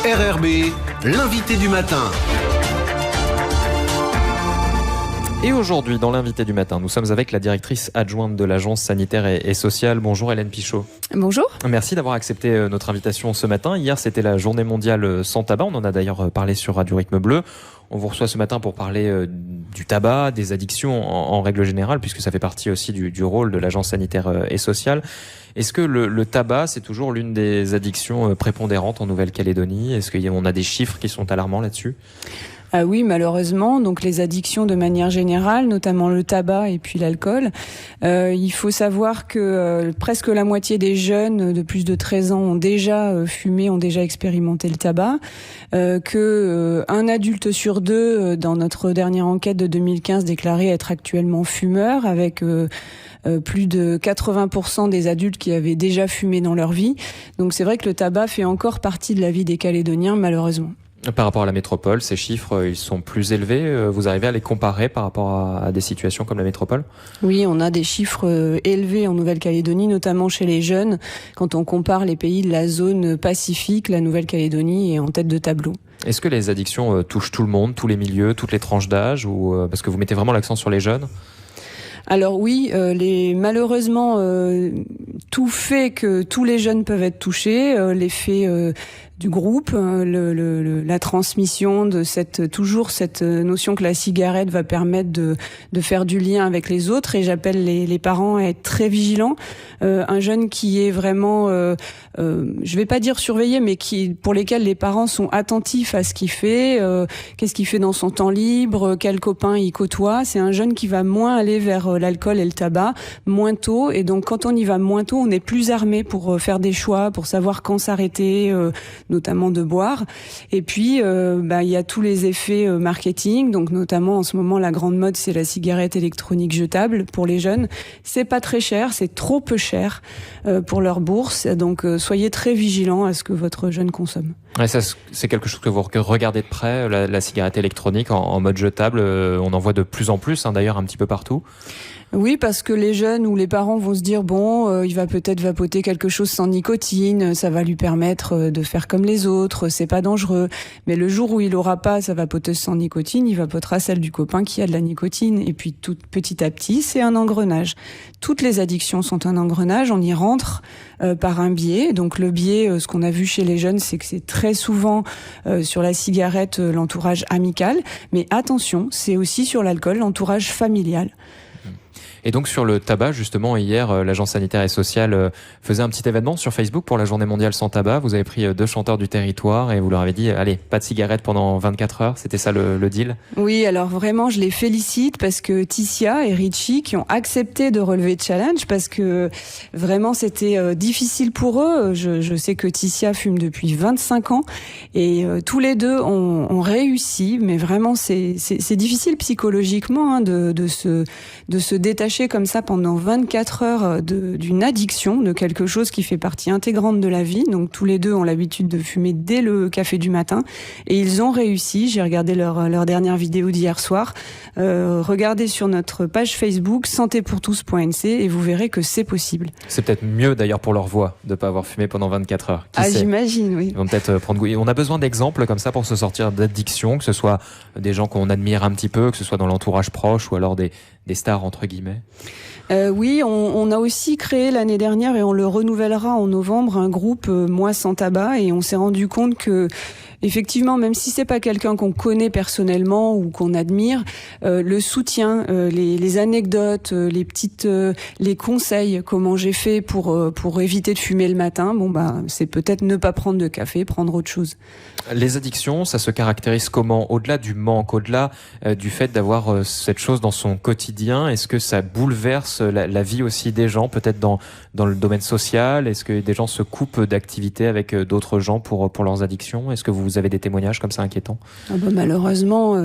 RRB, l'invité du matin. Et aujourd'hui, dans l'invité du matin, nous sommes avec la directrice adjointe de l'Agence sanitaire et sociale. Bonjour Hélène Pichot. Bonjour. Merci d'avoir accepté notre invitation ce matin. Hier, c'était la journée mondiale sans tabac. On en a d'ailleurs parlé sur Radio Rythme Bleu. On vous reçoit ce matin pour parler du tabac, des addictions en règle générale, puisque ça fait partie aussi du rôle de l'Agence sanitaire et sociale. Est-ce que le tabac, c'est toujours l'une des addictions prépondérantes en Nouvelle-Calédonie ? Est-ce qu'on a des chiffres qui sont alarmants là-dessus ? Ah oui, malheureusement, donc les addictions de manière générale, notamment le tabac et puis l'alcool. Il faut savoir que presque la moitié des jeunes de plus de 13 ans ont déjà fumé, ont déjà expérimenté le tabac, que un adulte sur deux, dans notre dernière enquête de 2015, déclarait être actuellement fumeur, avec plus de 80% des adultes qui avaient déjà fumé dans leur vie. Donc c'est vrai que le tabac fait encore partie de la vie des Calédoniens, malheureusement. Par rapport à la métropole, ces chiffres, ils sont plus élevés. Vous arrivez à les comparer par rapport à des situations comme la métropole ? Oui, on a des chiffres élevés en Nouvelle-Calédonie, notamment chez les jeunes. Quand on compare les pays de la zone Pacifique, la Nouvelle-Calédonie est en tête de tableau. Est-ce que les addictions touchent tout le monde, tous les milieux, toutes les tranches d'âge, ou parce que vous mettez vraiment l'accent sur les jeunes ? Alors oui, malheureusement, tout fait que tous les jeunes peuvent être touchés. L'effet du groupe, la transmission de cette notion que la cigarette va permettre de faire du lien avec les autres, et j'appelle les parents à être très vigilants. Un jeune qui est vraiment, je vais pas dire surveillé, mais pour lesquels les parents sont attentifs à ce qu'il fait, qu'est-ce qu'il fait dans son temps libre, quels copains il côtoie. C'est un jeune qui va moins aller vers l'alcool et le tabac moins tôt, et donc quand on y va moins tôt, on est plus armé pour faire des choix, pour savoir quand s'arrêter, notamment de boire. Et puis il y a tous les effets marketing, donc notamment en ce moment la grande mode, c'est la cigarette électronique jetable pour les jeunes. C'est pas très cher, c'est trop peu cher pour leur bourse, donc soyez très vigilants à ce que votre jeune consomme. Ouais, ça, c'est quelque chose que vous regardez de près, la cigarette électronique en mode jetable. On en voit de plus en plus, d'ailleurs, un petit peu partout. Oui, parce que les jeunes ou les parents vont se dire il va peut-être vapoter quelque chose sans nicotine, ça va lui permettre de faire comme les autres, c'est pas dangereux. Mais le jour où il aura pas sa vapoteuse sans nicotine, il vapotera celle du copain qui a de la nicotine. Et puis tout petit à petit, c'est un engrenage. Toutes les addictions sont un engrenage, on y rentre par un biais. Donc le biais, ce qu'on a vu chez les jeunes, c'est que c'est très souvent sur la cigarette l'entourage amical. Mais attention, c'est aussi sur l'alcool l'entourage familial. Et donc sur le tabac, justement, hier, l'Agence sanitaire et sociale faisait un petit événement sur Facebook pour la journée mondiale sans tabac. Vous avez pris 2 chanteurs du territoire et vous leur avez dit, allez, pas de cigarette pendant 24 heures. C'était ça le deal ? Oui, alors vraiment, je les félicite parce que Tissia et Richie qui ont accepté de relever le challenge, parce que vraiment c'était difficile pour eux. Je sais que Tissia fume depuis 25 ans et tous les deux ont réussi, mais vraiment c'est difficile psychologiquement de se détacher comme ça pendant 24 heures d'une addiction, de quelque chose qui fait partie intégrante de la vie. Donc tous les deux ont l'habitude de fumer dès le café du matin et ils ont réussi. J'ai regardé leur dernière vidéo d'hier soir. Regardez sur notre page Facebook santépourtous.nc et vous verrez que c'est possible. C'est peut-être mieux d'ailleurs pour leur voix de ne pas avoir fumé pendant 24 heures. Qui sait ? J'imagine, oui. Ils vont peut-être prendre goût. On a besoin d'exemples comme ça pour se sortir d'addiction, que ce soit des gens qu'on admire un petit peu, que ce soit dans l'entourage proche ou alors des stars entre guillemets. Oui, on a aussi créé l'année dernière et on le renouvellera en novembre un groupe Moi sans tabac, et on s'est rendu compte que effectivement, même si c'est pas quelqu'un qu'on connaît personnellement ou qu'on admire, le soutien, les anecdotes, les conseils, comment j'ai fait pour éviter de fumer le matin, c'est peut-être ne pas prendre de café, prendre autre chose. Les addictions, ça se caractérise comment ? Au-delà du manque, au-delà du fait d'avoir cette chose dans son quotidien, est-ce que ça bouleverse la vie aussi des gens, peut-être dans le domaine social ? Est-ce que des gens se coupent d'activités avec d'autres gens pour leurs addictions ? Est-ce que vous avez des témoignages comme ça inquiétants ? Malheureusement,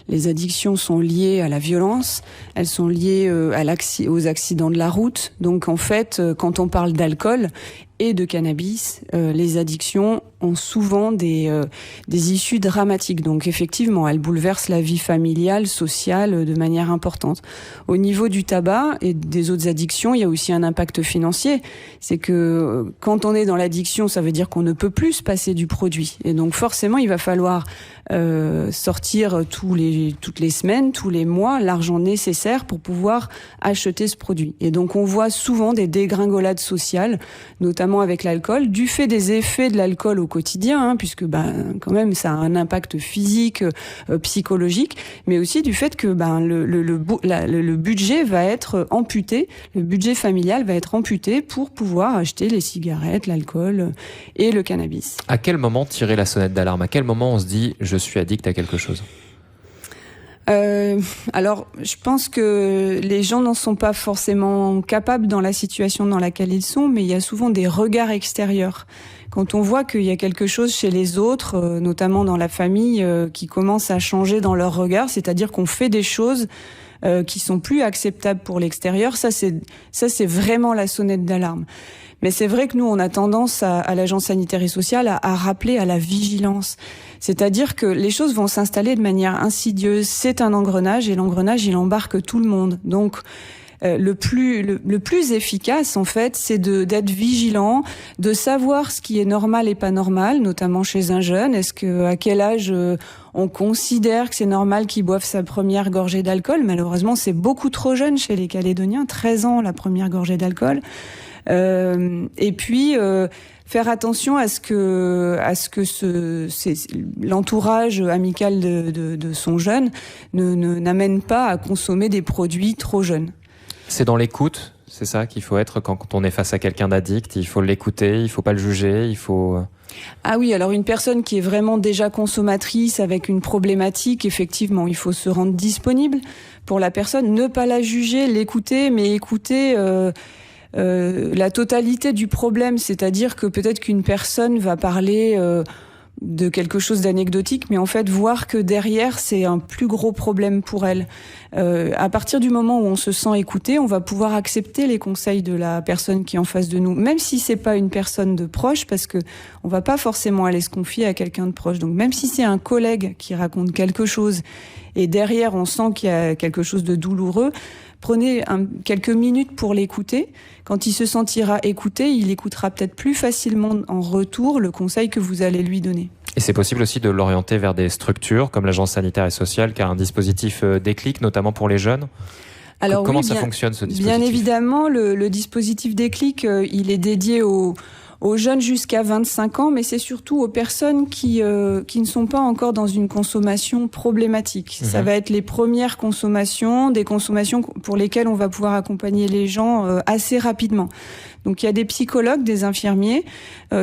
les addictions sont liées à la violence, elles sont liées aux accidents de la route. Donc en fait, quand on parle d'alcool et de cannabis, les addictions ont souvent des issues dramatiques. Donc effectivement, elles bouleversent la vie familiale, sociale de manière importante. Au niveau du tabac et des autres addictions, il y a aussi un impact financier. C'est que quand on est dans l'addiction, ça veut dire qu'on ne peut plus se passer du produit. Et donc forcément, il va falloir sortir toutes les semaines, tous les mois, l'argent nécessaire pour pouvoir acheter ce produit. Et donc on voit souvent des dégringolades sociales, notamment avec l'alcool, du fait des effets de l'alcool au quotidien, puisque quand même ça a un impact physique, psychologique, mais aussi du fait que le budget va être amputé, le budget familial va être amputé pour pouvoir acheter les cigarettes, l'alcool et le cannabis. À quel moment tirer la sonnette d'alarme ? À quel moment on se dit je suis addict à quelque chose ? Alors, je pense que les gens n'en sont pas forcément capables dans la situation dans laquelle ils sont, mais il y a souvent des regards extérieurs. Quand on voit qu'il y a quelque chose chez les autres, notamment dans la famille, qui commence à changer dans leur regard, c'est-à-dire qu'on fait des choses qui sont plus acceptables pour l'extérieur, ça c'est vraiment la sonnette d'alarme. Mais c'est vrai que nous, on a tendance à l'Agence sanitaire et sociale à rappeler à la vigilance. C'est-à-dire que les choses vont s'installer de manière insidieuse. C'est un engrenage et l'engrenage, il embarque tout le monde. Donc, le plus efficace, en fait, c'est d'être vigilant, de savoir ce qui est normal et pas normal, notamment chez un jeune. À quel âge on considère que c'est normal qu'il boive sa première gorgée d'alcool ? Malheureusement, c'est beaucoup trop jeune chez les Calédoniens. 13 ans, la première gorgée d'alcool. Et puis faire attention à ce que l'entourage amical de son jeune n'amène pas à consommer des produits trop jeunes. C'est dans l'écoute, c'est ça qu'il faut être quand on est face à quelqu'un d'addict. Il faut l'écouter, il faut pas le juger, il faut... Ah oui, alors une personne qui est vraiment déjà consommatrice avec une problématique, effectivement, il faut se rendre disponible pour la personne, ne pas la juger, l'écouter, mais écouter... la totalité du problème, c'est-à-dire que peut-être qu'une personne va parler de quelque chose d'anecdotique, mais en fait voir que derrière c'est un plus gros problème pour elle. À partir du moment où on se sent écouté, on va pouvoir accepter les conseils de la personne qui est en face de nous, même si c'est pas une personne de proche, parce que on va pas forcément aller se confier à quelqu'un de proche. Donc même si c'est un collègue qui raconte quelque chose et derrière on sent qu'il y a quelque chose de douloureux, prenez quelques minutes pour l'écouter. Quand il se sentira écouté, il écoutera peut-être plus facilement en retour le conseil que vous allez lui donner. Et c'est possible aussi de l'orienter vers des structures comme l'Agence sanitaire et sociale qui a un dispositif déclic, notamment pour les jeunes. Alors, comment ça fonctionne ce dispositif ? Bien évidemment, le dispositif déclic, il est dédié aux jeunes jusqu'à 25 ans, mais c'est surtout aux personnes qui ne sont pas encore dans une consommation problématique. Ça va être les premières consommations, des consommations pour lesquelles on va pouvoir accompagner les gens assez rapidement. Donc il y a des psychologues, des infirmiers,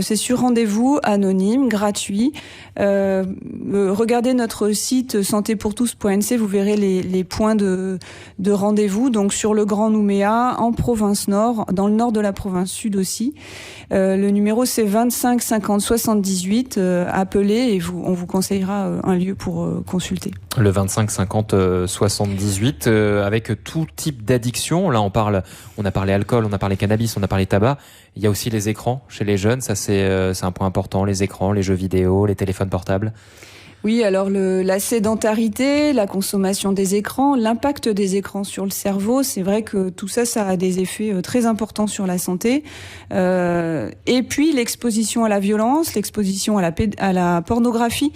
c'est sur rendez-vous, anonyme, gratuit. Regardez notre site santépourtous.nc, vous verrez les points de rendez-vous, donc sur le Grand Nouméa, en province Nord, dans le nord de la province Sud aussi. Le numéro c'est 25 50 78, appelez et on vous conseillera un lieu pour consulter. Le 25 50 78, avec tout type d'addiction. Là on a parlé alcool, on a parlé cannabis, on a parlé tabac. Il y a aussi les écrans chez les jeunes, ça c'est un point important, les écrans, les jeux vidéo, les téléphones portables. Oui, alors la sédentarité, la consommation des écrans, l'impact des écrans sur le cerveau, c'est vrai que tout ça, ça a des effets très importants sur la santé. Et puis l'exposition à la violence, l'exposition à la pornographie.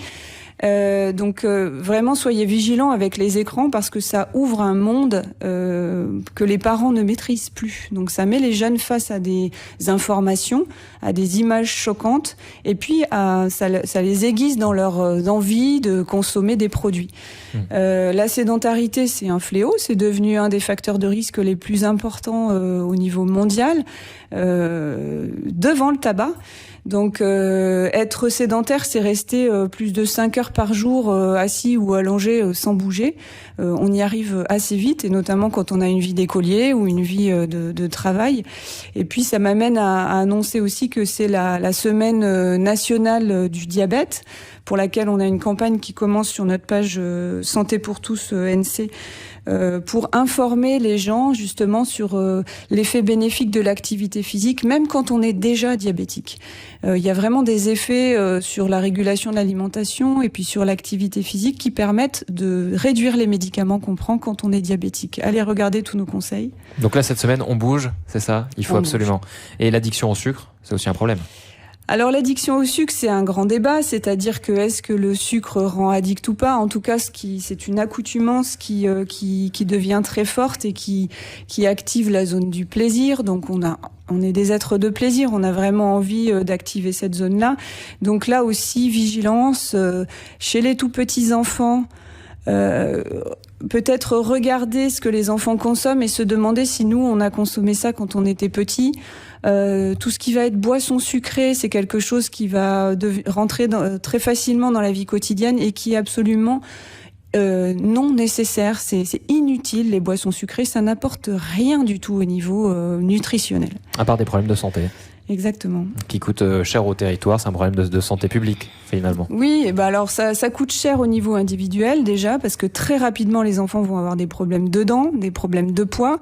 Donc vraiment soyez vigilants avec les écrans parce que ça ouvre un monde que les parents ne maîtrisent plus. Donc ça met les jeunes face à des informations, à des images choquantes et puis ça les aiguise dans leur envie de consommer des produits. La sédentarité, c'est un fléau, c'est devenu un des facteurs de risque les plus importants au niveau mondial, devant le tabac. Donc être sédentaire, c'est rester plus de 5 heures par jour assis ou allongé sans bouger. On y arrive assez vite, et notamment quand on a une vie d'écolier ou une vie de travail. Et puis ça m'amène à annoncer aussi que c'est la semaine nationale du diabète, pour laquelle on a une campagne qui commence sur notre page Santé pour tous NC pour informer les gens justement sur l'effet bénéfique de l'activité physique, même quand on est déjà diabétique. Il y a vraiment des effets sur la régulation de l'alimentation et puis sur l'activité physique qui permettent de réduire les médicaments qu'on prend quand on est diabétique. Allez regarder tous nos conseils. Donc là, cette semaine, on bouge, c'est ça? Il faut absolument. Et l'addiction au sucre, c'est aussi un problème. Alors l'addiction au sucre, c'est un grand débat, c'est-à-dire que est-ce que le sucre rend addict ou pas? En tout cas, c'est une accoutumance qui devient très forte et qui active la zone du plaisir. Donc on est des êtres de plaisir, on a vraiment envie d'activer cette zone-là. Donc là aussi, vigilance chez les tout petits enfants. Peut-être regarder ce que les enfants consomment et se demander si nous on a consommé ça quand on était petit. Tout ce qui va être boisson sucrée, c'est quelque chose qui va rentrer très facilement dans la vie quotidienne et qui est absolument non nécessaire. C'est inutile, les boissons sucrées, ça n'apporte rien du tout au niveau nutritionnel. À part des problèmes de santé. Exactement. Qui coûte cher au territoire, c'est un problème de santé publique, finalement. Oui, et ben alors ça coûte cher au niveau individuel déjà, parce que très rapidement les enfants vont avoir des problèmes de dents, des problèmes de poids.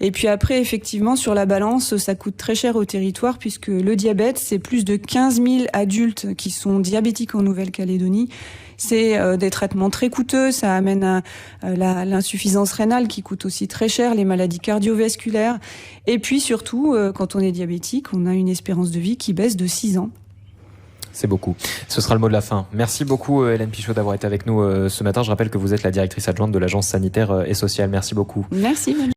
Et puis après, effectivement, sur la balance, ça coûte très cher au territoire, puisque le diabète, c'est plus de 15 000 adultes qui sont diabétiques en Nouvelle-Calédonie. C'est des traitements très coûteux, ça amène à l'insuffisance rénale qui coûte aussi très cher, les maladies cardiovasculaires. Et puis surtout, quand on est diabétique, on a une espérance de vie qui baisse de 6 ans. C'est beaucoup. Ce sera le mot de la fin. Merci beaucoup Hélène Pichot d'avoir été avec nous ce matin. Je rappelle que vous êtes la directrice adjointe de l'Agence sanitaire et sociale. Merci beaucoup. Merci.